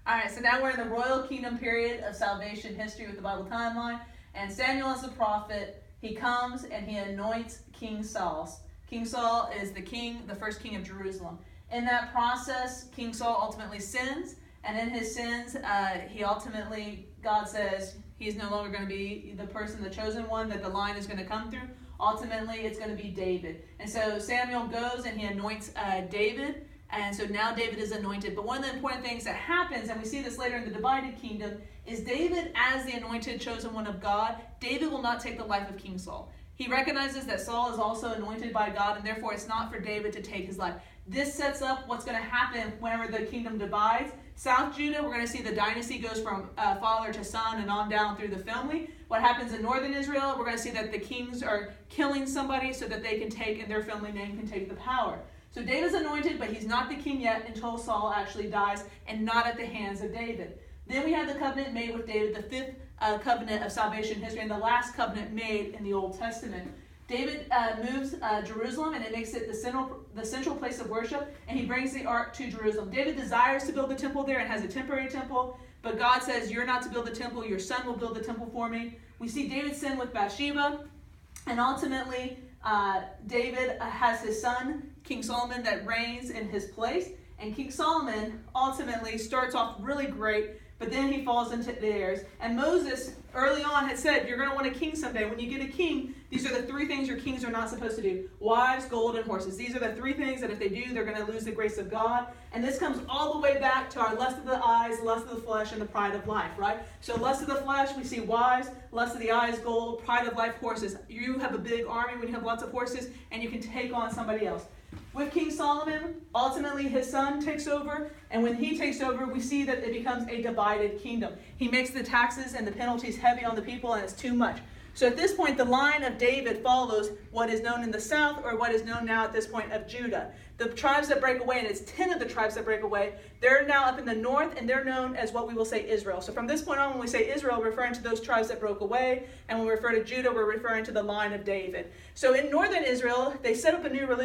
All right, so now we're in the royal kingdom period of salvation history with the Bible timeline. And Samuel is the prophet. He comes and he anoints King Saul. King Saul is the king, the first king of Jerusalem. In that process, King Saul ultimately sins. And in his sins, God says he's no longer going to be the person, the chosen one, that the line is going to come through. Ultimately, it's going to be David. And so Samuel goes and he anoints David. And so now David is anointed. But one of the important things that happens, and we see this later in the divided kingdom, is David, as the anointed, chosen one of God, David will not take the life of King Saul. He recognizes that Saul is also anointed by God, and therefore it's not for David to take his life. This sets up what's going to happen whenever the kingdom divides. South Judah, we're going to see the dynasty goes from father to son and on down through the family. What happens in northern Israel, we're going to see that the kings are killing somebody so that they can take, and their family name can take the power. So David's anointed, but he's not the king yet until Saul actually dies, and not at the hands of David. Then we have the covenant made with David, the fifth covenant of salvation history, and the last covenant made in the Old Testament. David moves Jerusalem, and it makes it the central place of worship, and he brings the ark to Jerusalem. David desires to build the temple there and has a temporary temple, but God says, you're not to build the temple, your son will build the temple for me. We see David sin with Bathsheba, and ultimately David has his son, King Solomon, that reigns in his place. And King Solomon ultimately starts off really great, but then he falls into the errors. And Moses early on had said, you're going to want a king someday. When you get a king, these are the three things your kings are not supposed to do. Wives, gold, and horses. These are the three things that if they do, they're going to lose the grace of God. And this comes all the way back to our lust of the eyes, lust of the flesh, and the pride of life, right? So lust of the flesh, we see wives, lust of the eyes, gold, pride of life, horses. You have a big army when you have lots of horses, and you can take on somebody else. With King Solomon, ultimately his son takes over, and when he takes over, we see that it becomes a divided kingdom. He makes the taxes and the penalties heavy on the people, and it's too much. So at this point, the line of David follows what is known in the south, or what is known now at this point of Judah. The tribes that break away, and it's 10 of the tribes that break away, they're now up in the north, and they're known as what we will say Israel. So from this point on, when we say Israel, we're referring to those tribes that broke away, and when we refer to Judah, we're referring to the line of David. So in northern Israel, they set up a new religion.